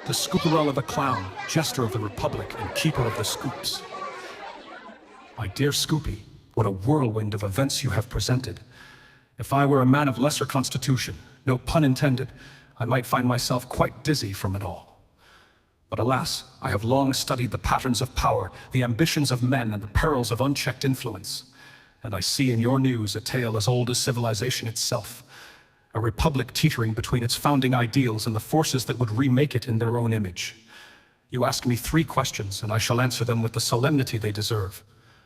the Scooperella the clown, jester of the Republic and keeper of the scoops. My dear Scoopy, what a whirlwind of events you have presented. If I were a man of lesser constitution, no pun intended, I might find myself quite dizzy from it all. But alas, I have long studied the patterns of power, the ambitions of men, and the perils of unchecked influence. And I see in your news a tale as old as civilization itself. A republic teetering between its founding ideals and the forces that would remake it in their own image. You ask me 3 questions, and I shall answer them with the solemnity they deserve.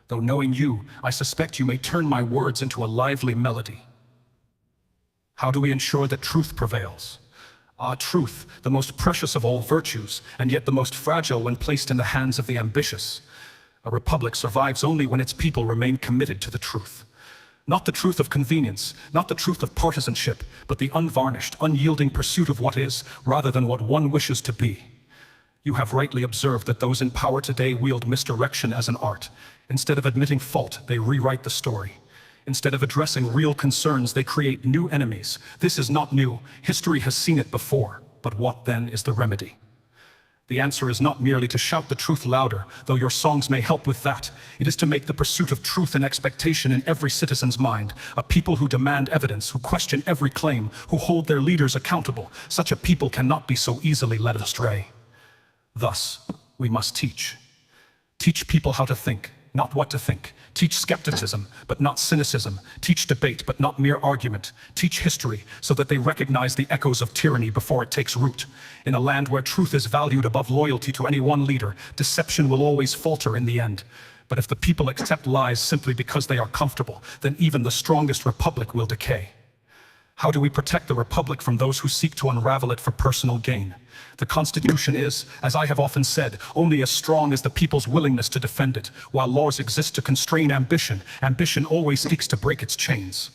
Though knowing you, I suspect you may turn my words into a lively melody. How do we ensure that truth prevails? Truth, the most precious of all virtues, and yet the most fragile when placed in the hands of the ambitious. A republic survives only when its people remain committed to the truth. Not the truth of convenience, not the truth of partisanship, but the unvarnished, unyielding pursuit of what is, rather than what one wishes to be. You have rightly observed that those in power today wield misdirection as an art. Instead of admitting fault, they rewrite the story. Instead of addressing real concerns, they create new enemies. This is not new. History has seen it before. But what then is the remedy? The answer is not merely to shout the truth louder, though your songs may help with that. It is to make the pursuit of truth an expectation in every citizen's mind, a people who demand evidence, who question every claim, who hold their leaders accountable. Such a people cannot be so easily led astray. Thus, we must teach. Teach people how to think, not what to think. Teach skepticism, but not cynicism. Teach debate, but not mere argument. Teach history, so that they recognize the echoes of tyranny before it takes root. In a land where truth is valued above loyalty to any one leader, deception will always falter in the end. But if the people accept lies simply because they are comfortable, then even the strongest republic will decay. How do we protect the republic from those who seek to unravel it for personal gain? The Constitution is, as I have often said, only as strong as the people's willingness to defend it. While laws exist to constrain ambition, ambition always seeks to break its chains.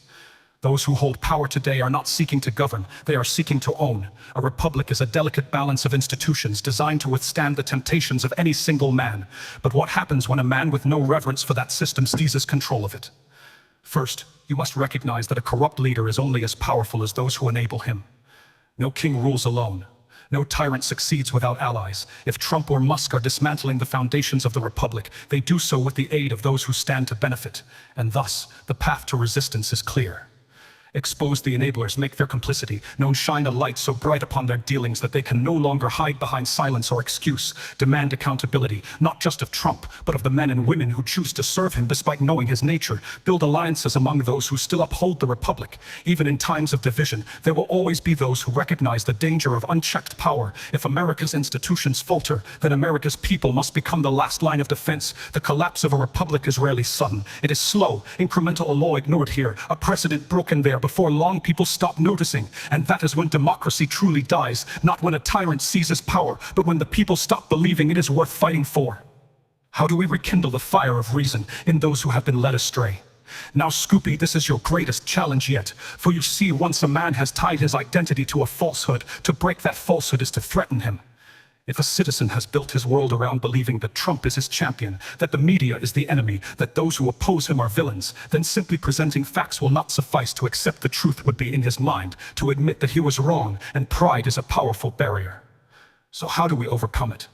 Those who hold power today are not seeking to govern, they are seeking to own. A republic is a delicate balance of institutions designed to withstand the temptations of any single man. But what happens when a man with no reverence for that system seizes control of it? First, you must recognize that a corrupt leader is only as powerful as those who enable him. No king rules alone. No tyrant succeeds without allies. If Trump or Musk are dismantling the foundations of the republic, they do so with the aid of those who stand to benefit. And thus, the path to resistance is clear. Expose the enablers, make their complicity known, shine a light so bright upon their dealings that they can no longer hide behind silence or excuse. Demand accountability, not just of Trump, but of the men and women who choose to serve him despite knowing his nature. Build alliances among those who still uphold the republic. Even in times of division, there will always be those who recognize the danger of unchecked power. If America's institutions falter, then America's people must become the last line of defense. The collapse of a republic is rarely sudden. It is slow, incremental, a law ignored here, a precedent broken there. Before long, people stop noticing, and that is when democracy truly dies, not when a tyrant seizes power, but when the people stop believing it is worth fighting for. How do we rekindle the fire of reason in those who have been led astray? Now, Scoopy, this is your greatest challenge yet, for you see, once a man has tied his identity to a falsehood, to break that falsehood is to threaten him. If a citizen has built his world around believing that Trump is his champion, that the media is the enemy, that those who oppose him are villains, then simply presenting facts will not suffice. To accept the truth would be in his mind, to admit that he was wrong, and pride is a powerful barrier. So how do we overcome it?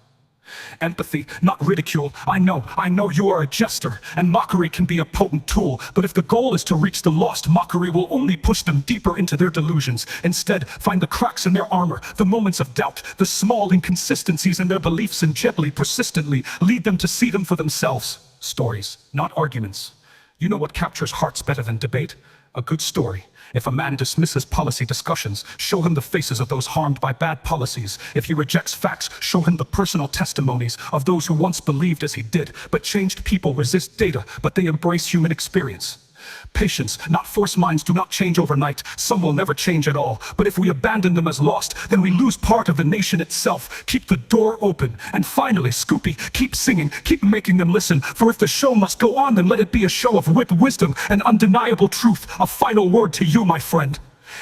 Empathy, not ridicule. I know you are a jester, and mockery can be a potent tool, but if the goal is to reach the lost, mockery will only push them deeper into their delusions. Instead, find the cracks in their armor, the moments of doubt, the small inconsistencies in their beliefs, and gently, persistently lead them to see them for themselves. Stories, not arguments. You know what captures hearts better than debate? A good story. If a man dismisses policy discussions, show him the faces of those harmed by bad policies. If he rejects facts, show him the personal testimonies of those who once believed as he did. But changed people resist data, but they embrace human experience. Patience, not forced minds, do not change overnight. Some will never change at all. But if we abandon them as lost, then we lose part of the nation itself. Keep the door open. And finally, Scoopy, keep singing, keep making them listen. For if the show must go on, then let it be a show of wisdom and undeniable truth. A final word to you, my friend.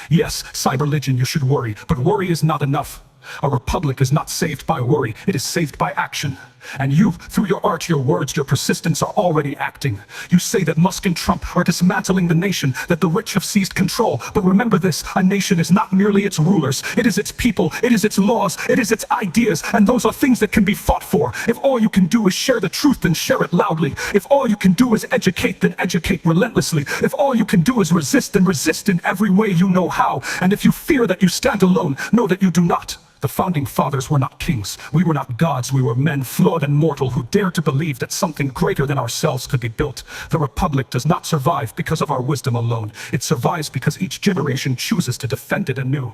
Yes, cyberlegion, you should worry, but worry is not enough. A republic is not saved by worry, it is saved by action. And you, through your art, your words, your persistence, are already acting. You say that Musk and Trump are dismantling the nation, that the rich have seized control. But remember this, a nation is not merely its rulers. It is its people, it is its laws, it is its ideas, and those are things that can be fought for. If all you can do is share the truth, then share it loudly. If all you can do is educate, then educate relentlessly. If all you can do is resist, then resist in every way you know how. And if you fear that you stand alone, know that you do not. The founding fathers were not kings. We were not gods. We were men, flawed and mortal, who dared to believe that something greater than ourselves could be built. The Republic does not survive because of our wisdom alone. It survives because each generation chooses to defend it anew.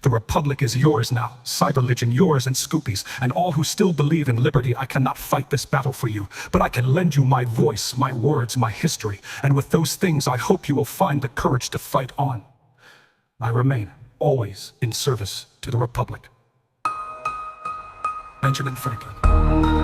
The Republic is yours now, Cyberlegion, yours and Scoopy's, and all who still believe in liberty. I cannot fight this battle for you, but I can lend you my voice, my words, my history, and with those things I hope you will find the courage to fight on. I remain always in service to the Republic. Benjamin Franklin.